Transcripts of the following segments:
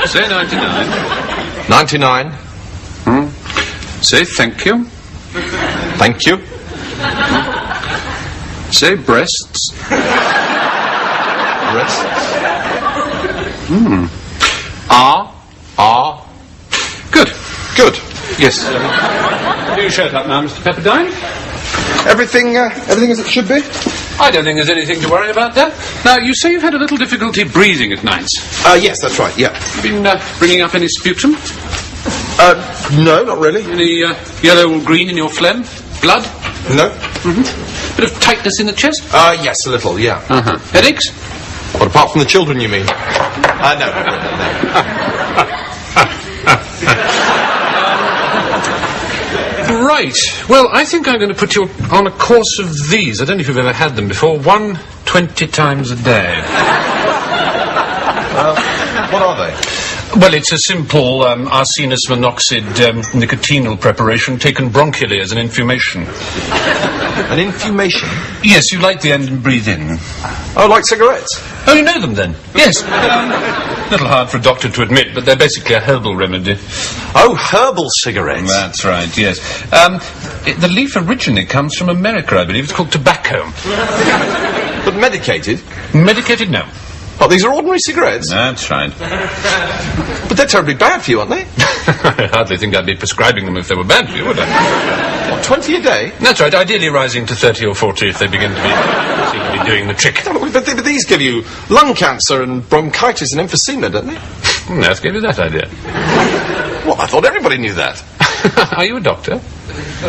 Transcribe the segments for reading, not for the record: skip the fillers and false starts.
Say 99. 99. Say thank you. Thank you. Say breasts. Breasts. Ah. Good. Good. Yes. Do you shut up now, Mr. Pepperdine? Everything as it should be? I don't think there's anything to worry about there. Now, you say you've had a little difficulty breathing at nights. Yes, that's right, yeah. Been bringing up any sputum? No, not really. Any yellow or green in your phlegm? Blood? No. Bit of tightness in the chest? Yes, a little, yeah. Headaches? What, apart from the children, you mean? No. Right. Well, I think I'm going to put you on a course of these. I don't know if you've ever had them before. 20 times a day. What are they? Well, it's a simple arsenous monoxide nicotinal preparation taken bronchially as an infumation. An infumation? Yes, you light the end and breathe in. Oh, like cigarettes? Oh, you know them then? Yes. A little hard for a doctor to admit, but they're basically a herbal remedy. Oh, herbal cigarettes. That's right, yes. The leaf originally comes from America, I believe. It's called tobacco. But medicated? Medicated, no. Oh, these are ordinary cigarettes? That's right. But they're terribly bad for you, aren't they? I hardly think I'd be prescribing them if they were bad for you, would I? What, 20 a day? That's right, ideally rising to 30 or 40 if they begin to seem to be doing the trick. Oh, but these give you lung cancer and bronchitis and emphysema, don't they? Let's give you that idea. Well, I thought everybody knew that. Are you a doctor?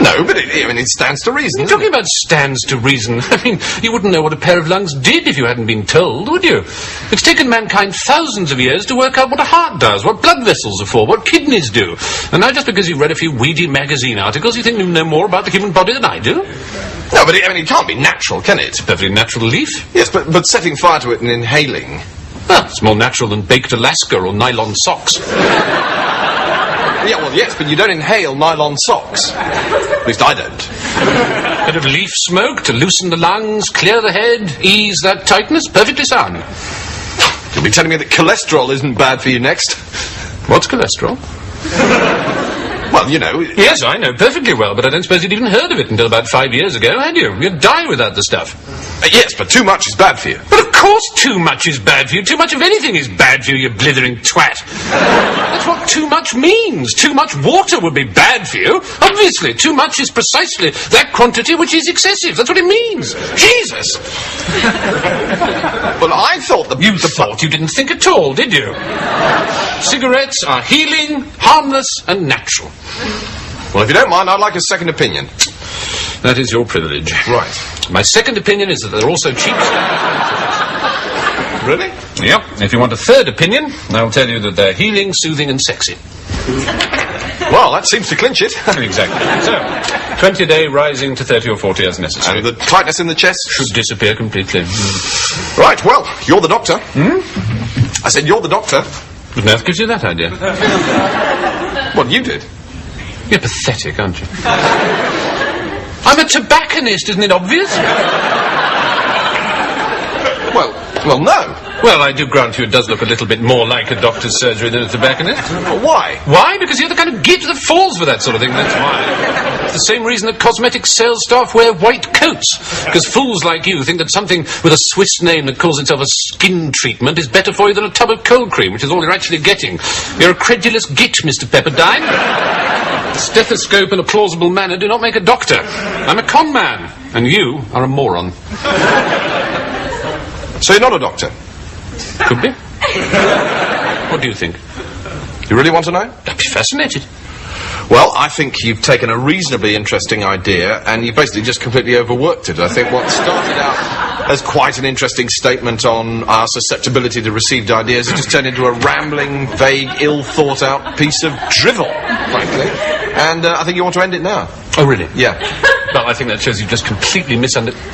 No, but it stands to reason. You're talking about stands to reason. I mean, you wouldn't know what a pair of lungs did if you hadn't been told, would you? It's taken mankind thousands of years to work out what a heart does, what blood vessels are for, what kidneys do. And now just because you've read a few weedy magazine articles, you think you know more about the human body than I do? No, but it can't be natural, can it? It's a perfectly natural leaf. Yes, but setting fire to it and inhaling... Well, it's more natural than baked Alaska or nylon socks. Yeah, well, yes, but you don't inhale nylon socks. At least I don't. A bit of leaf smoke to loosen the lungs, clear the head, ease that tightness. Perfectly sound. You'll be telling me that cholesterol isn't bad for you next? What's cholesterol? Well, you know... Yes, I know perfectly well, but I don't suppose you'd even heard of it until about 5 years ago, had you? You'd die without the stuff. Yes, but too much is bad for you. But of course too much is bad for you. Too much of anything is bad for you, you blithering twat. That's what too much means. Too much water would be bad for you. Obviously, too much is precisely that quantity which is excessive. That's what it means. Jesus! Well, I thought the... You thought you didn't think at all, did you? Cigarettes are healing, harmless, and natural. Well, if you don't mind, I'd like a second opinion. That is your privilege. Right. My second opinion is that they're also cheap. Really? Yep. If you want a third opinion, I'll tell you that they're healing, soothing, and sexy. Well, that seems to clinch it. Exactly. So, 20 a day rising to 30 or 40 as necessary. And the tightness in the chest? Should disappear completely. Right, well, you're the doctor. I said you're the doctor. What on earth gives you that idea? Well, you did. You're pathetic, aren't you? I'm a tobacconist, isn't it obvious? Well, no. Well, I do grant you it does look a little bit more like a doctor's surgery than a tobacconist. Well, why? Why? Because you're the kind of git that falls for that sort of thing, that's why. It's the same reason that cosmetic sales staff wear white coats. Because fools like you think that something with a Swiss name that calls itself a skin treatment is better for you than a tub of cold cream, which is all you're actually getting. You're a credulous git, Mr. Pepperdine. A stethoscope and a plausible manner do not make a doctor. I'm a con man, and you are a moron. So you're not a doctor? Could be. What do you think? You really want to know? I'd be fascinated. Well, I think you've taken a reasonably interesting idea and you've basically just completely overworked it. I think what started out as quite an interesting statement on our susceptibility to received ideas has just turned into a rambling, vague, ill-thought-out piece of drivel, frankly. And I think you want to end it now. Oh, really? Yeah. Well, I think that shows you've just completely misunderstood.